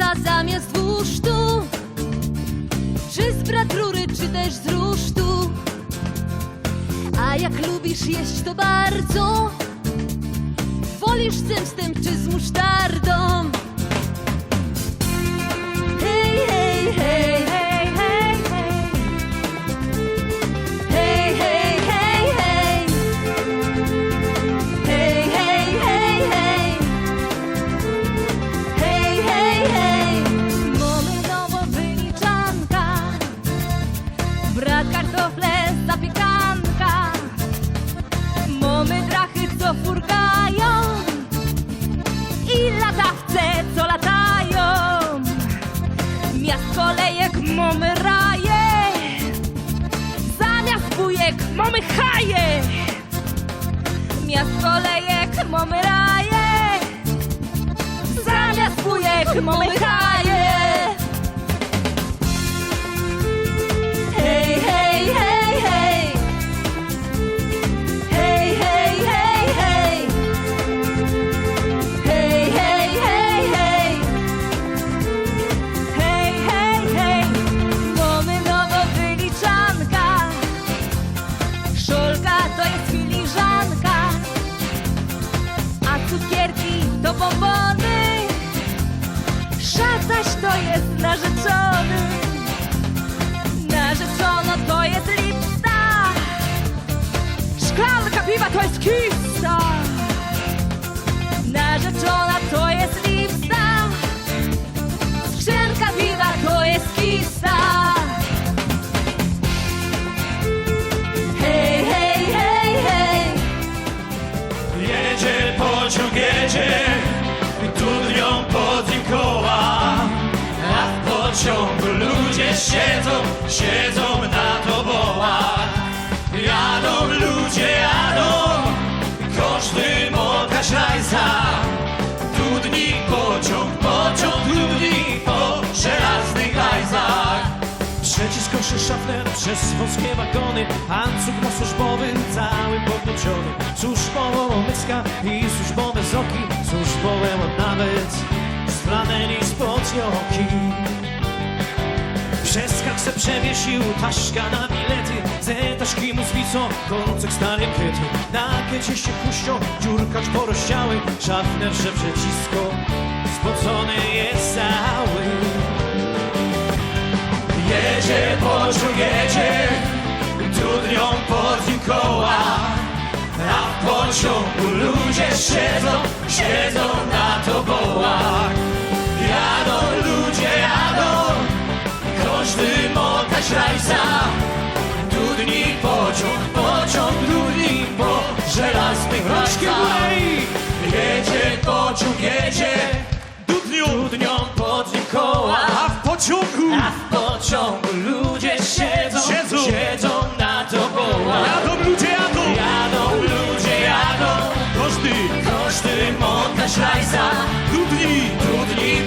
mięsa zamiast 2 sztuk, czy z bratrury, czy też z rusztu. A jak lubisz jeść to bardzo, wolisz z cemstem czy z musztardą? Hej, hej, hej, hej, hej, hej, hej, hej, hej, hej, hej, hej, hej, hej, hej, hej. Mamy nowo wyliczanka, brat kartofle, zapiekanka. Mamy drachy, co furgają i latawce, co latają. Miast kolejek mamy raje, zamiast bujek mamy haje. Miast kolejek mamy raje, zamiast bujek mamy haje. Hej, hej, hej, hej, hej, hej, hej, hej, hej, hej, hej, hej, hej, hej, hej. Mamy nowo wyliczanka, szolka to jest filiżanka, a cukierki to bombony, szat zaś to jest narzeczony. Narzeczono to jest lipsta, szklanka piwa to jest kista. Narzeczona to jest lipsta, skrzynka piwa to jest kista. Hej, hej, hej, hej. Jedzie pociąg, jedzie, studnią pod nim koła, a w pociągu ludzie siedzą na tobołach. Jadą ludzie, jadą, każdy moka szajsa. Dudni pociąg dudni po żelaznych hajzach. Przecisk koszy szafler przez wąskie wagony, łańcuch na służbowym cały podłączony. Służbowo myska i służbowe zoki, służbowe nawet z flaneli spod joki. Przez kaksę przewiesił taszka na bilety, ze taszki mu zwisą koncek stare kryty. Na kiecie się puścią, dziurkacz porozciały, szafner szepcze cisko, spocony jest cały. Jedzie pociąg, jedzie, trudnią pod nim koła, a w pociągu ludzie siedzą na tobołach. Jadą ludzie, jadą, każdy moka śrajca. Dudni pociąg dudni po żelaznych hajzach. Jedzie pociąg, jedzie, dudnią pod nim koła, a w pociągu ludzie siedzą na tobołach. Jadą ludzie, jadą, każdy moka śrajca. Dudni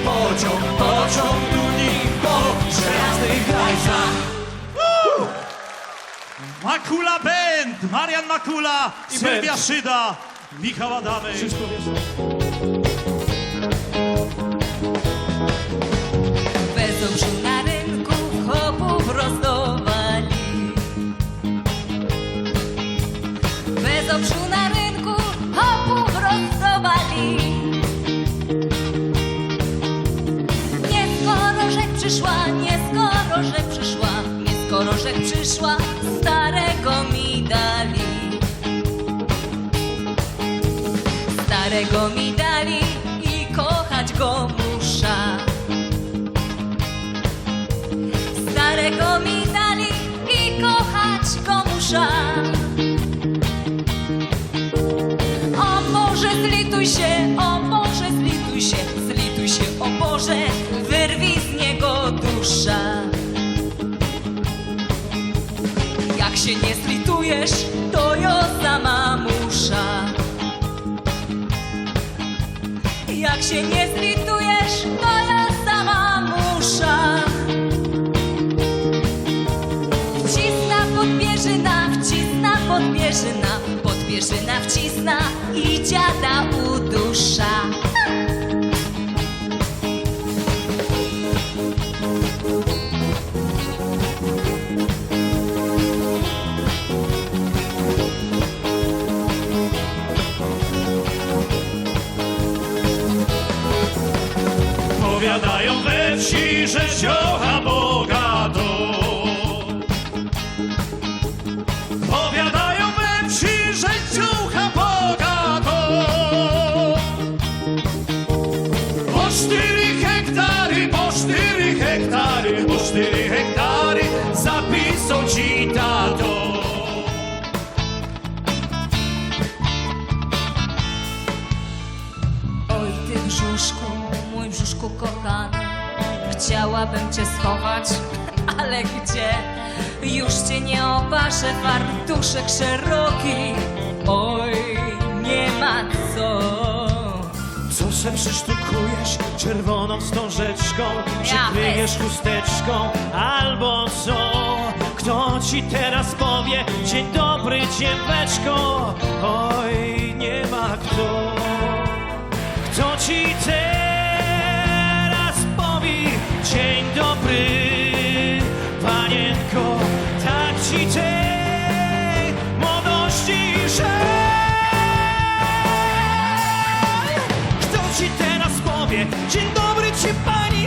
pociąg dudni po żelaznych hajzach. Makula Band, Marian Makula, Sylwia Szyda, Michał Adamek. Bez oczu na rynku chłopów rozdawali. Bez oczu na rynku chłopów rozdawali. Nie skoro rzek przyszła, nie skoro rzek przyszła, nie skoro rzek przyszła, starego mi dali. Starego mi dali i kochać go muszę. Starego mi dali i kochać go muszę. O Boże, zlituj się, o Boże, zlituj się, zlituj się, o Boże, wyrwij z niego dusza. Jak się nie zlitujesz, to ja sama muszę. Jak się nie zlitujesz, to ja sama muszę. Podbierzyna wcisna i dziada udusza. Powiadają we wsi, że ziocha bogato. Powiadają we wsi, że ziocha bogato. Po 4 hektary, po 4 hektary, po 4 hektary zapisał ci tato. Oj, ty brzuszku, mój brzuszku kochany, chciałabym cię schować, ale gdzie? Już cię nie opaszę, fartuszek szeroki, oj, nie ma co. Co se przysztukujesz czerwoną wstążeczką? Przykryjesz chusteczką albo co? Kto ci teraz powie dzień dobry dzieweczko? Oj, nie ma kto. Kto ci teraz powie dzień dobry panienko? Tak ci tej młodości żal. Kto ci teraz powie dzień dobry ci pani?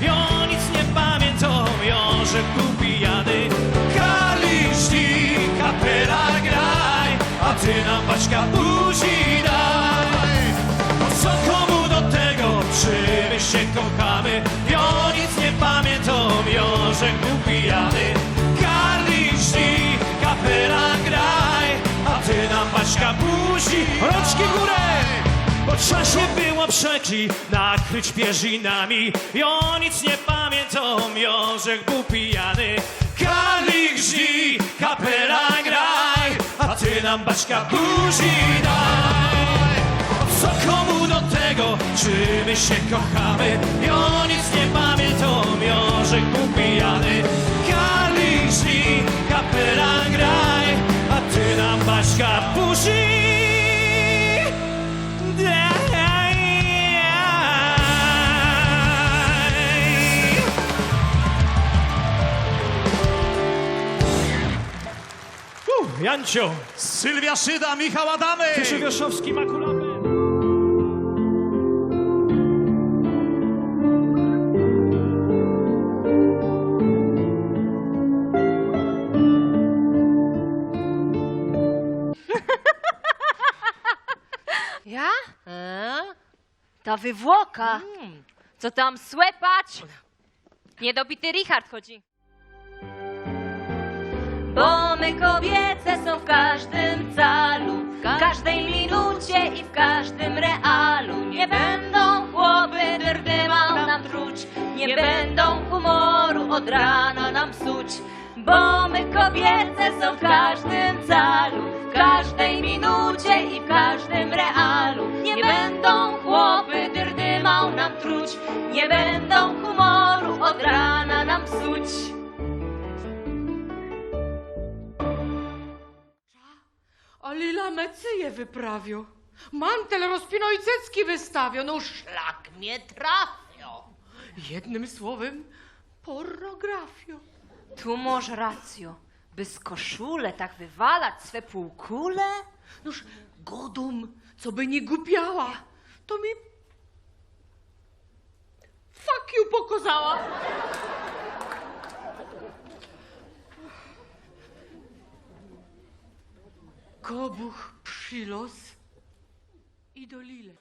Ja nic nie pamiętam, Jożek był pijany. Kaliszki, kapela graj, a ty nam Baśka buzi daj. Po co komu do tego, czy my się kochamy? Ja nic nie pamiętam, Jożek był pijany. Kaliszki, kapela graj, a ty nam Baśka buzi. Rączki górę! Bo trzeba się było przekli nakryć pierzinami. Ja nic nie pamiętam, Jożek był pijany. Kalik żni, kapela graj, a ty nam Baśka buzi daj. Co komu do tego, czy my się kochamy? Ja nic nie pamiętam, Jożek był pijany. Kalik żni, kapela graj, a ty nam Baśka buzi. Jancio, Sylwia Szyda, Michał Adamy. Wioszowski ma kulapę. Ja? Ta wywłoka. Co tam słepać? Niedobity Richard chodzi. Bo my kobiece są w każdym calu, w każdej minucie i w każdym realu. Nie będą chłopy dyrdymał nam truć, nie będą humoru od rana nam psuć. Bo my kobiece są w każdym calu, w każdej minucie i w każdym realu. Nie będą chłopy dyrdymał nam truć, nie będą humoru od rana nam psuć. A lila mecyje wyprawią. Mantel rozpino i cycki wystawią. No szlak mnie trafią. Jednym słowem, pornografią. Tu masz racjo, by z koszule tak wywalać swe półkule? Noż godum, co by nie głupiała, to mi fuck you pokazała. Kobuch, przylos i do lile.